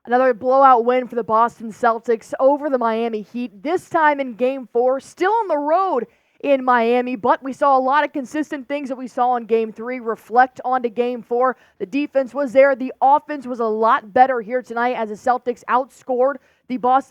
Another blowout win for the Boston Celtics over the Miami Heat, this time in Game 4, still on the road in Miami, but we saw a lot of consistent things that we saw in Game 3 reflect onto Game 4. The defense was there. The offense was a lot better here tonight as the Celtics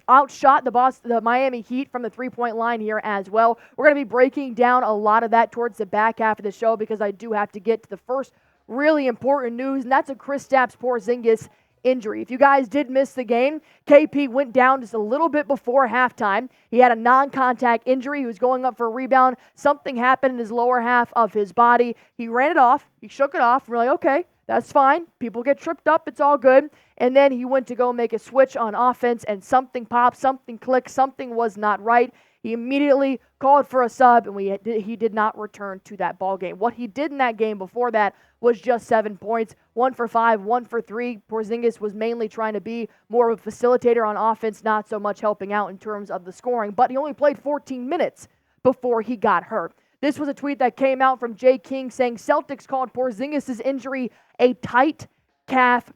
outshot the Miami Heat from the three-point line here as well. We're going to be breaking down a lot of that towards the back half of the show because I do have to get to the first really important news, and that's a Kristaps Porzingis injury. If you guys did miss the game, KP went down just a little bit before halftime. He had a non-contact injury. He was going up for a rebound. Something happened in his lower half of his body. He ran it off. He shook it off. We're like, okay, that's fine. People get tripped up. It's all good. And then he went to go make a switch on offense, and something popped, something clicked, something was not right. He immediately called for a sub, and he did not return to that ball game. What he did in that game before that was just 7 points, 1 for 5, 1 for 3. Porzingis was mainly trying to be more of a facilitator on offense, not so much helping out in terms of the scoring, but he only played 14 minutes before he got hurt. This was a tweet that came out from Jay King saying Celtics called Porzingis' injury a right calf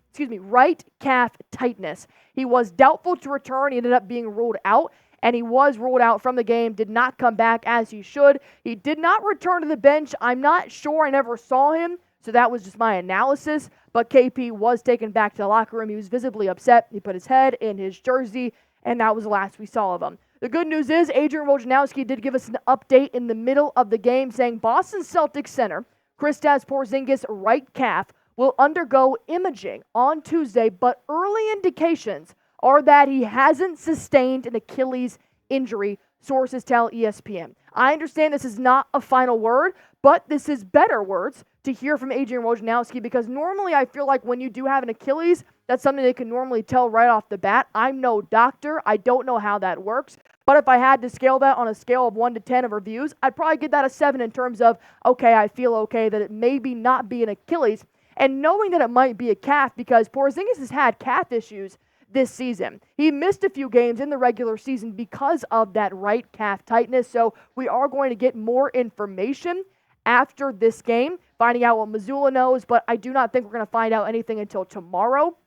tightness. He was doubtful to return. He ended up being ruled out, and he was ruled out from the game, did not come back as he should. He did not return to the bench. I'm not sure. I never saw him, so that was just my analysis. But KP was taken back to the locker room. He was visibly upset. He put his head in his jersey, and that was the last we saw of him. The good news is Adrian Wojnarowski did give us an update in the middle of the game saying Boston Celtics center Kristaps Porzingis' right calf will undergo imaging on Tuesday, but early indications are that he hasn't sustained an Achilles injury, sources tell ESPN. I understand this is not a final word, but this is better words to hear from Adrian Wojnarowski because normally I feel like when you do have an Achilles, that's something they can normally tell right off the bat. I'm no doctor. I don't know how that works. But if I had to scale that on a scale of 1 to 10 of reviews, I'd probably give that a 7 in terms of, okay, I feel okay that it maybe not be an Achilles. And knowing that it might be a calf because Porzingis has had calf issues this season. He missed a few games in the regular season because of that right calf tightness. So we are going to get more information after this game, finding out what Missoula knows, but I do not think we're going to find out anything until tomorrow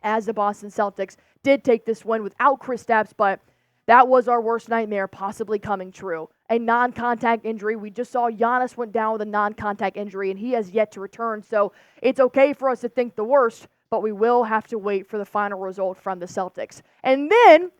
as the Boston Celtics did take this win without Kristaps, but that was our worst nightmare possibly coming true. A non-contact injury. We just saw Giannis went down with a non-contact injury, and he has yet to return. So it's okay for us to think the worst, but we will have to wait for the final result from the Celtics. And then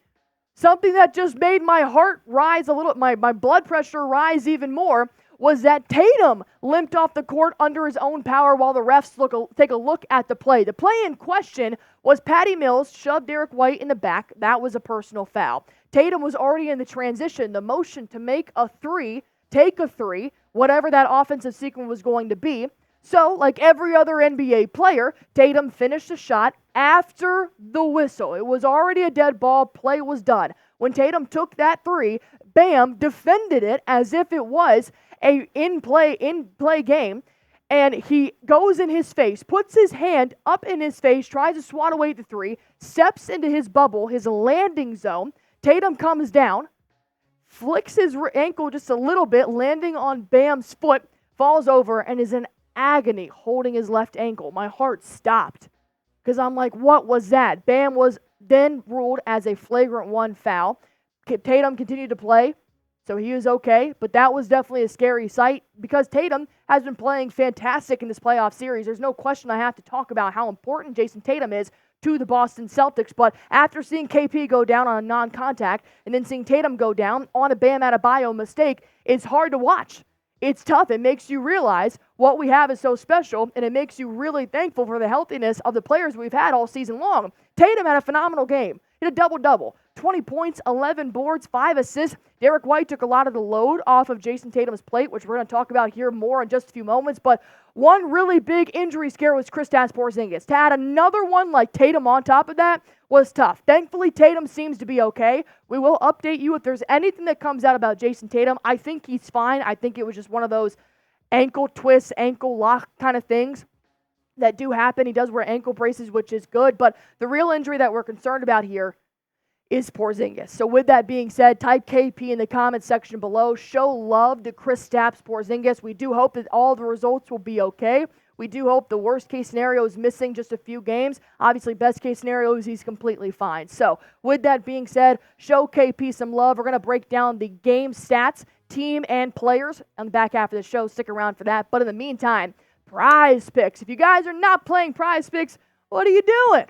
something that just made my heart rise a little, my blood pressure rise even more, was that Tatum limped off the court under his own power while the refs take a look at the play. The play in question was Patty Mills shoved Derrick White in the back. That was a personal foul. Tatum was already in the transition, the motion to make a three, take a three, whatever that offensive sequence was going to be. So, like every other NBA player, Tatum finished the shot after the whistle. It was already a dead ball. Play was done. When Tatum took that three, Bam defended it as if it was a in-play game, and he goes in his face, puts his hand up in his face, tries to swat away the three, steps into his bubble, his landing zone. Tatum comes down, flicks his ankle just a little bit, landing on Bam's foot, falls over, and is in agony holding his left ankle. My heart stopped because I'm like, what was that? Bam was then ruled as a flagrant 1 foul. Tatum continued to play, so he was okay, but that was definitely a scary sight because Tatum has been playing fantastic in this playoff series. There's no question I have to talk about how important Jayson Tatum is to the Boston Celtics, but after seeing KP go down on a non-contact and then seeing Tatum go down on a Bam Adebayo mistake, it's hard to watch. It's tough. It makes you realize what we have is so special, and it makes you really thankful for the healthiness of the players we've had all season long. Tatum had a phenomenal game. He had a double-double. 20 points, 11 boards, 5 assists. Derrick White took a lot of the load off of Jayson Tatum's plate, which we're going to talk about here more in just a few moments. But one really big injury scare was Kristaps Porzingis. To add another one like Tatum on top of that was tough. Thankfully, Tatum seems to be okay. We will update you if there's anything that comes out about Jayson Tatum. I think he's fine. I think it was just one of those ankle twists, ankle lock kind of things that do happen. He does wear ankle braces, which is good. But the real injury that we're concerned about here is Porzingis. So with that being said, type KP in the comment section below. Show love to Kristaps Porzingis. We do hope that all the results will be okay. We do hope the worst case scenario is missing just a few games. Obviously, best case scenario is he's completely fine. So with that being said, show KP some love. We're going to break down the game stats, team and players on the back half of the show. Stick around for that. But in the meantime, Prize Picks. If you guys are not playing Prize Picks, what are you doing?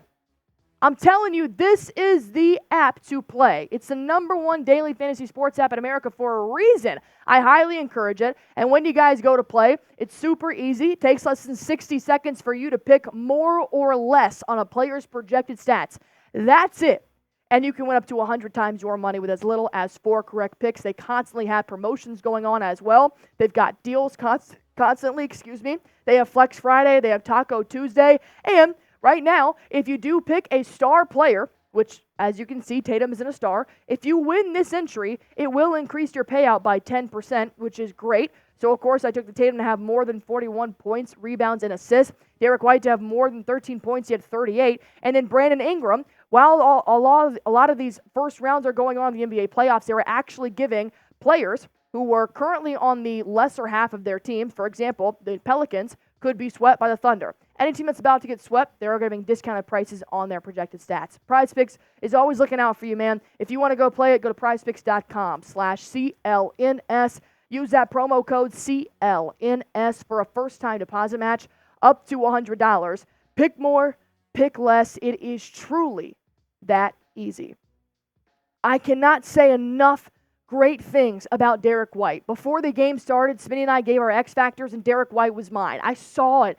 I'm telling you, this is the app to play. It's the #1 daily fantasy sports app in America for a reason. I highly encourage it. And when you guys go to play, it's super easy. It takes less than 60 seconds for you to pick more or less on a player's projected stats. That's it. And you can win up to 100 times your money with as little as 4 correct picks. They constantly have promotions going on as well. They've got deals constantly. They have Flex Friday. They have Taco Tuesday. And right now, if you do pick a star player, which, as you can see, Tatum isn't a star, if you win this entry, it will increase your payout by 10%, which is great. So, of course, I took the Tatum to have more than 41 points, rebounds, and assists. Derrick White to have more than 13 points. He had 38. And then Brandon Ingram, while a lot of these first rounds are going on in the NBA playoffs, they were actually giving players who were currently on the lesser half of their teams, for example, the Pelicans, could be swept by the Thunder. Any team that's about to get swept, they're giving discounted prices on their projected stats. Prize Picks is always looking out for you, man. If you want to go play it, go to prizepicks.com/CLNS. Use that promo code CLNS for a first-time deposit match up to $100. Pick more, pick less. It is truly that easy. I cannot say enough great things about Derrick White. Before the game started, Smitty and I gave our X Factors, and Derrick White was mine. I saw it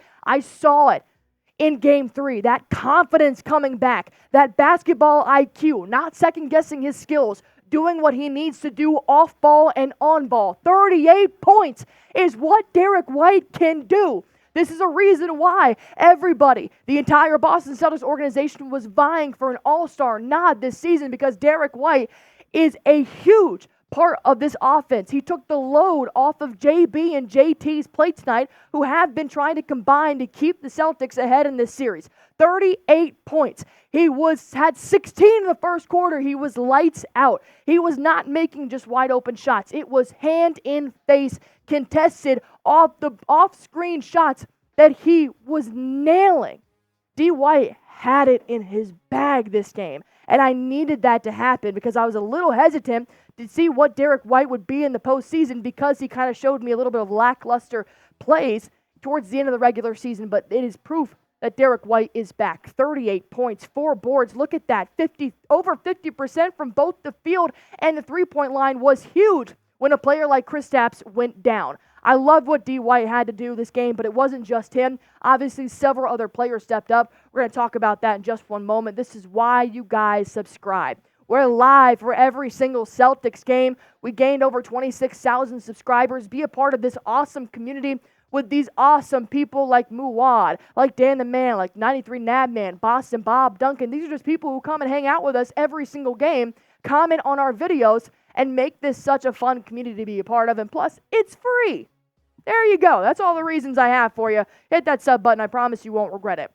in Game 3. That confidence coming back, that basketball IQ, not second-guessing his skills, doing what he needs to do off ball and on ball. 38 points is what Derrick White can do. This is a reason why everybody, the entire Boston Celtics organization, was vying for an all-star nod this season, because Derrick White is a huge part of this offense. He took the load off of JB and JT's plate tonight, who have been trying to combine to keep the Celtics ahead in this series. 38 points. He had 16 in the first quarter. He was lights out. He was not making just wide open shots. It was hand in face, contested off-screen shots that he was nailing. D. White had it in his bag this game, and I needed that to happen because I was a little hesitant to see what Derrick White would be in the postseason, because he kind of showed me a little bit of lackluster plays towards the end of the regular season. But it is proof that Derrick White is back. 38 points, 4 boards. Look at that. Over 50% from both the field and the three-point line was huge when a player like Kristaps went down. I love what D. White had to do this game, but it wasn't just him. Obviously, several other players stepped up. We're going to talk about that in just one moment. This is why you guys subscribe. We're live for every single Celtics game. We gained over 26,000 subscribers. Be a part of this awesome community with these awesome people like Muwad, like Dan the Man, like 93 Nabman, Boston Bob, Duncan. These are just people who come and hang out with us every single game, comment on our videos, and make this such a fun community to be a part of. And plus, it's free. There you go. That's all the reasons I have for you. Hit that sub button. I promise you won't regret it.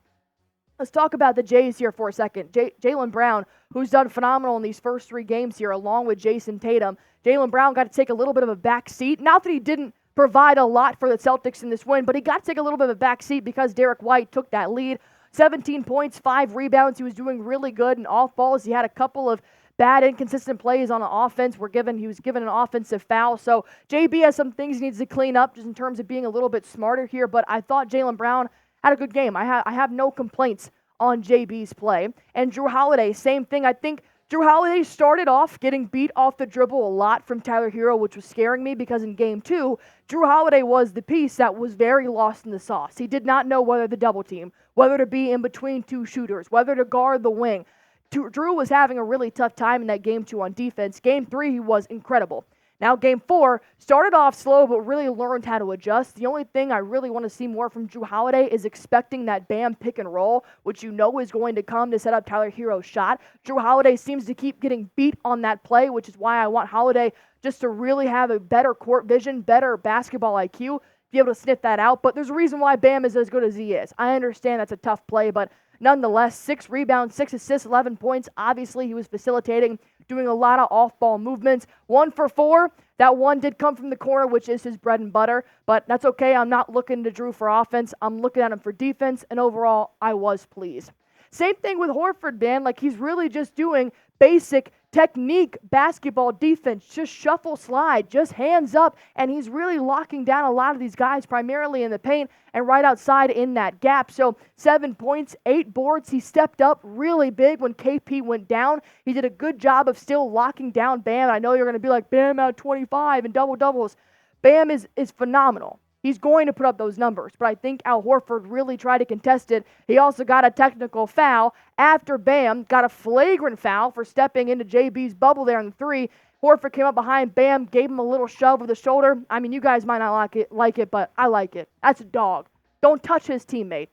Let's talk about the Jays here for a second. Jaylen Brown, who's done phenomenal in these first 3 games here, along with Jayson Tatum. Jaylen Brown got to take a little bit of a back seat. Not that he didn't provide a lot for the Celtics in this win, but he got to take a little bit of a back seat because Derrick White took that lead. 17 points, 5 rebounds. He was doing really good in off balls. He had a couple of bad, inconsistent plays on the offense. He was given an offensive foul. So JB has some things he needs to clean up just in terms of being a little bit smarter here. But I thought Jaylen Brown had a good game. I have no complaints on JB's play. And Jrue Holiday, same thing. I think Jrue Holiday started off getting beat off the dribble a lot from Tyler Hero, which was scaring me because in Game 2, Jrue Holiday was the piece that was very lost in the sauce. He did not know whether to double team, whether to be in between 2 shooters, whether to guard the wing. Jrue was having a really tough time in that Game 2 on defense. Game 3, he was incredible. Now, Game 4 started off slow, but really learned how to adjust. The only thing I really want to see more from Jrue Holiday is expecting that Bam pick and roll, which you know is going to come to set up Tyler Hero's shot. Jrue Holiday seems to keep getting beat on that play, which is why I want Holiday just to really have a better court vision, better basketball IQ, be able to sniff that out. But there's a reason why Bam is as good as he is. I understand that's a tough play, but nonetheless, 6 rebounds, 6 assists, 11 points. Obviously, he was facilitating, doing a lot of off-ball movements. 1 for 4. That one did come from the corner, which is his bread and butter, but that's okay. I'm not looking to Drew for offense. I'm looking at him for defense, and overall, I was pleased. Same thing with Horford, man. Like, he's really just doing basic technique basketball defense, just shuffle slide, just hands up, and he's really locking down a lot of these guys primarily in the paint and right outside in that gap. So 7 points, 8 boards. He stepped up really big when KP went down. He did a good job of still locking down Bam. I know you're going to be like, Bam out 25 and double-doubles. Bam is phenomenal. He's going to put up those numbers, but I think Al Horford really tried to contest it. He also got a technical foul after Bam got a flagrant foul for stepping into JB's bubble there in the 3. Horford came up behind Bam, gave him a little shove with the shoulder. I mean, you guys might not like it, but I like it. That's a dog. Don't touch his teammate.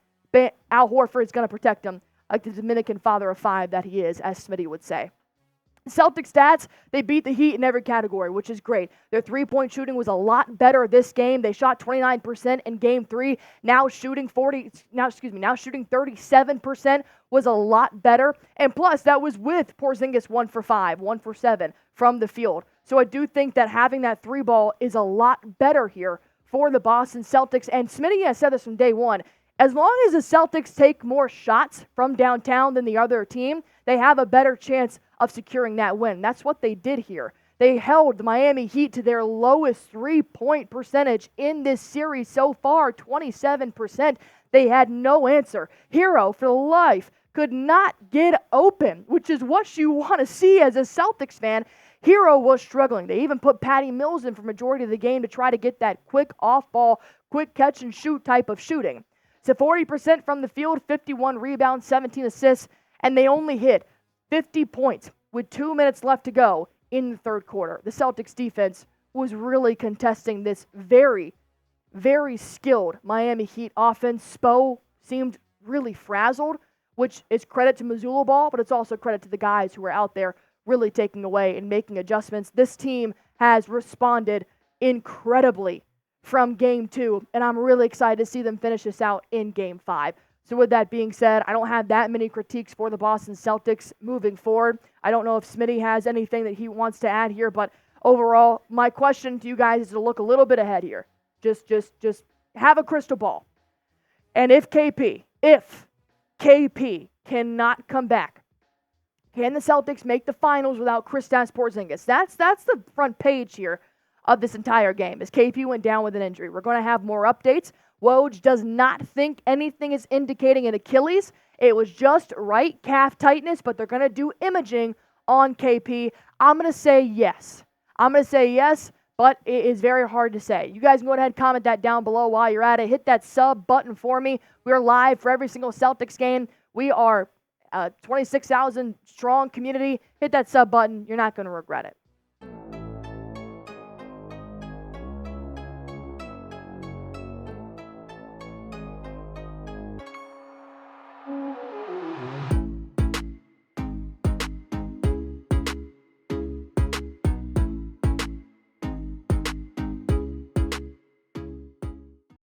Al Horford is going to protect him like the Dominican father of 5 that he is, as Smitty would say. Celtic stats, they beat the Heat in every category, which is great. Their three-point shooting was a lot better this game. They shot 29% in Game 3. Now shooting 37% was a lot better. And plus, that was with Porzingis 1 for 5, 1 for 7 from the field. So I do think that having that 3 ball is a lot better here for the Boston Celtics. And Smitty has said this from day one. As long as the Celtics take more shots from downtown than the other team, they have a better chance of securing that win. That's what they did here. They held the Miami Heat to their lowest three-point percentage in this series so far, 27%. They had no answer. Hero, for life, could not get open, which is what you want to see as a Celtics fan. Hero was struggling. They even put Patty Mills in for majority of the game to try to get that quick off-ball, quick catch-and-shoot type of shooting. So 40% from the field, 51 rebounds, 17 assists, and they only hit 50 points with 2 minutes left to go in the third quarter. The Celtics defense was really contesting this very, very skilled Miami Heat offense. Spo seemed really frazzled, which is credit to Mazzulla Ball, but it's also credit to the guys who are out there really taking away and making adjustments. This team has responded incredibly from Game 2, and I'm really excited to see them finish this out in Game 5. So with that being said, I don't have that many critiques for the Boston Celtics moving forward. I don't know if Smitty has anything that he wants to add here, but overall, my question to you guys is to look a little bit ahead here. Just have a crystal ball. And if KP cannot come back, can the Celtics make the finals without Kristaps Porzingis? That's the front page here of this entire game, as KP went down with an injury. We're going to have more updates. Woj does not think anything is indicating an Achilles. It was just right calf tightness, but they're going to do imaging on KP. I'm going to say yes. But it is very hard to say. You guys can go ahead and comment that down below while you're at it. Hit that sub button for me. We're live for every single Celtics game. We are a 26,000 strong community. Hit that sub button. You're not going to regret it.